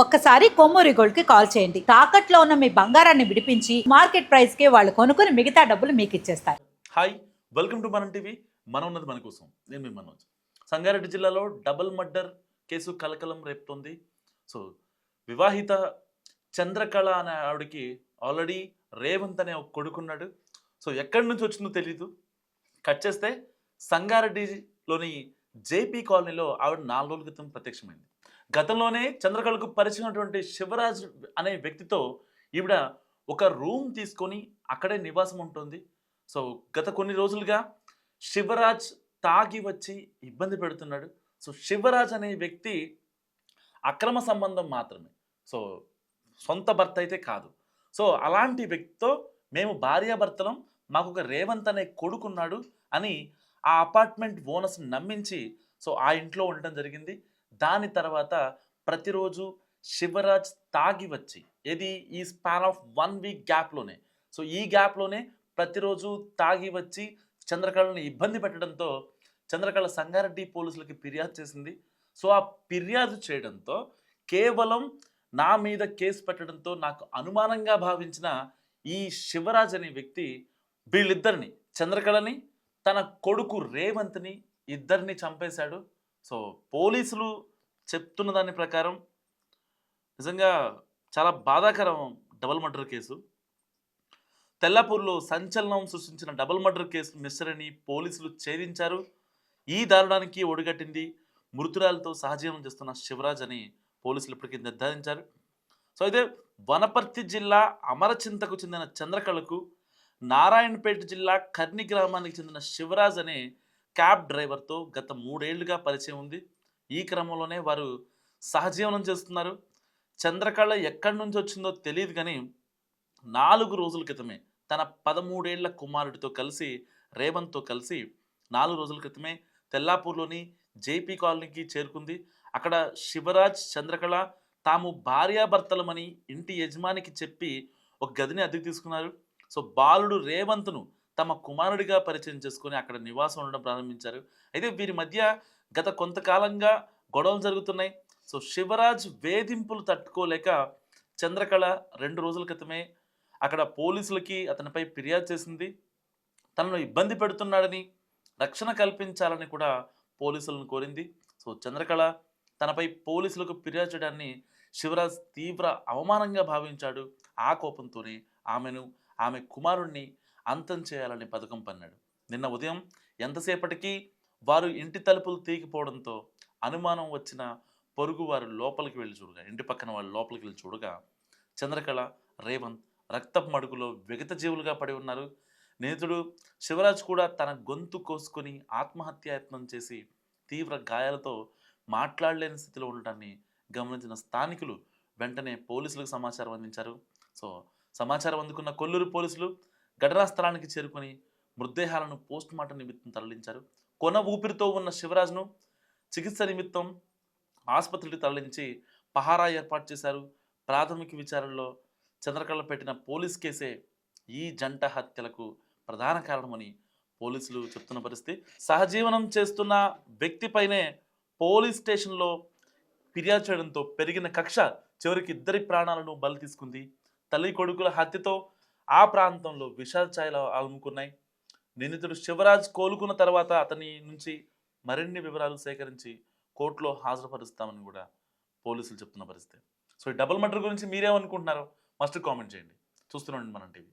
ఒక్కసారి కొమ్మూరి గోల్డ్ కి కాల్ చేయండి. తాకట్లో ఉన్న మీ బంగారాన్ని విడిపించి మార్కెట్ ప్రైస్ కి వాళ్ళు కొనుక్కుని మిగతా డబ్బులు మీకు ఇచ్చేస్తారు. హాయ్, వెల్కమ్ టు మనం టీవీ. మనం ఉన్నది మన కోసం. నేను మీ మనోజ్. సంగారెడ్డి జిల్లాలో డబుల్ మర్డర్ కేసు కలకలం రేపుతోంది. సో వివాహిత చంద్రకళ అనే ఆవిడకి ఆల్రెడీ రేవంత్ అనే ఒక కొడుకున్నాడు. సో ఎక్కడి నుంచి వచ్చిందో తెలీదు. కట్ చేస్తే సంగారెడ్డిలోని జేపీ కాలనీలో ఆవిడ 4 రోజుల క్రితం ప్రత్యక్షమైంది. గతంలోనే చంద్రకళకు పరిచయమైనటువంటి శివరాజ్ అనే వ్యక్తితో ఈవిడ ఒక రూమ్ తీసుకొని అక్కడే నివాసం ఉంటుంది. సో గత కొన్ని రోజులుగా శివరాజ్ తాగి వచ్చి ఇబ్బంది పెడుతున్నాడు. సో శివరాజ్ అనే వ్యక్తి అక్రమ సంబంధం మాత్రమే. సో సొంత భర్త అయితే కాదు. సో అలాంటి వ్యక్తితో మేము భార్యాభర్తలం, మాకు ఒక రేవంత్ అనే కొడుకున్నాడు అని ఆ అపార్ట్మెంట్ ఓనర్స్ నమ్మించి సో ఆ ఇంట్లో ఉండడం జరిగింది. దాని తర్వాత ప్రతిరోజు శివరాజ్ తాగి వచ్చి ఈ స్పాన్ ఆఫ్ 1 వీక్ గ్యాప్లోనే, సో ఈ గ్యాప్లోనే ప్రతిరోజు తాగి వచ్చి చంద్రకళని ఇబ్బంది పెట్టడంతో చంద్రకళ సంగారెడ్డి పోలీసులకి ఫిర్యాదు చేసింది. సో ఆ ఫిర్యాదు చేయడంతో కేవలం నా మీద కేసు పెట్టడంతో నాకు అనుమానంగా భావించిన ఈ శివరాజ్ అనే వ్యక్తి వీళ్ళిద్దరిని, చంద్రకళని తన కొడుకు రేవంత్ని, ఇద్దరిని చంపేశాడు. సో పోలీసులు చెప్తున్న దాని ప్రకారం నిజంగా చాలా బాధాకరం డబుల్ మర్డర్ కేసు. తెల్లాపూర్లో సంచలనం సృష్టించిన డబుల్ మర్డర్ కేసు మిస్టరీని పోలీసులు ఛేదించారు. ఈ దారుణానికి ఒడిగట్టింది మృతురాలతో సహజీవనం చేస్తున్న శివరాజ్ అని పోలీసులు ఇప్పటికీ నిర్ధారించారు. సో అయితే వనపర్తి జిల్లా అమరచింతకు చెందిన చంద్రకళకు నారాయణపేట జిల్లా కర్ని గ్రామానికి చెందిన శివరాజ్ అనే క్యాబ్ డ్రైవర్తో గత 3 ఏళ్లుగా పరిచయం ఉంది. ఈ క్రమంలోనే వారు సహజీవనం చేస్తున్నారు. చంద్రకళ ఎక్కడి నుంచి వచ్చిందో తెలియదు కానీ 4 రోజుల క్రితమే తన 13 ఏళ్ల కుమారుడితో కలిసి, రేవంత్తో కలిసి 4 రోజుల క్రితమే తెల్లాపూర్లోని జేపీ కాలనీకి చేరుకుంది. అక్కడ శివరాజ్, చంద్రకళ తాము భార్యాభర్తలమని ఇంటి యజమానికి చెప్పి ఒక గదిని అద్దెకు తీసుకున్నారు. సో బాలుడు రేవంత్ను తమ కుమారుడిగా పరిచయం చేసుకొని అక్కడ నివాసం ఉండడం ప్రారంభించారు. అయితే వీరి మధ్య గత కొంతకాలంగా గొడవలు జరుగుతున్నాయి. సో శివరాజ్ వేధింపులు తట్టుకోలేక చంద్రకళ 2 రోజుల క్రితమే అక్కడ పోలీసులకి అతనిపై ఫిర్యాదు చేసింది. తనను ఇబ్బంది పెడుతున్నాడని, రక్షణ కల్పించాలని కూడా పోలీసులను కోరింది. సో చంద్రకళ తనపై పోలీసులకు ఫిర్యాదు చేయడాన్ని శివరాజ్ తీవ్ర అవమానంగా భావించాడు. ఆ కోపంతోనే ఆమెను, ఆమె కుమారుణ్ణి అంతం చేయాలని పథకం పన్నాడు. నిన్న ఉదయం ఎంతసేపటికి వారు ఇంటి తలుపులు తీగిపోవడంతో అనుమానం వచ్చిన పొరుగు వారు లోపలికి వెళ్ళి చూడగా, ఇంటి పక్కన వాళ్ళు లోపలికి వెళ్ళి చూడగా చంద్రకళ, రేవంత్ రక్తపు మడుగులో విగత జీవులుగా పడి ఉన్నారు. నిందితుడు శివరాజ్ కూడా తన గొంతు కోసుకొని ఆత్మహత్యాయత్నం చేసి తీవ్ర గాయాలతో మాట్లాడలేని స్థితిలో ఉండటాన్ని గమనించిన స్థానికులు వెంటనే పోలీసులకు సమాచారం అందించారు. సో సమాచారం అందుకున్న కొల్లూరు పోలీసులు ఘటనా స్థలానికి చేరుకొని మృతదేహాలను పోస్టుమార్టం నిమిత్తం తరలించారు. కొన ఊపిరితో ఉన్న శివరాజ్ను చికిత్స నిమిత్తం ఆసుపత్రికి తరలించి పహారా ఏర్పాటు చేశారు. ప్రాథమిక విచారణలో చంద్రకళ పెట్టిన పోలీస్ కేసే ఈ జంట హత్యలకు ప్రధాన కారణమని పోలీసులు చెప్తున్న పరిస్థితి. సహజీవనం చేస్తున్న వ్యక్తిపైనే పోలీస్ స్టేషన్లో ఫిర్యాదు చేయడంతో పెరిగిన కక్ష చివరికి ఇద్దరి ప్రాణాలను బలి తీసుకుంది. తల్లి కొడుకుల హత్యతో ఆ ప్రాంతంలో విషాద ఛాయలు అలుముకున్నాయి. నిందితుడు శివరాజ్ కోలుకున్న తర్వాత అతని నుంచి మరిన్ని వివరాలు సేకరించి కోర్టులో హాజరుపరుస్తామని కూడా పోలీసులు చెప్తున్న పరిస్థితి. సో ఈ డబుల్ మర్డర్ గురించి మీరేమనుకుంటున్నారో మస్ట్ కామెంట్ చేయండి. చూస్తున్నాండి మనం టీవీ.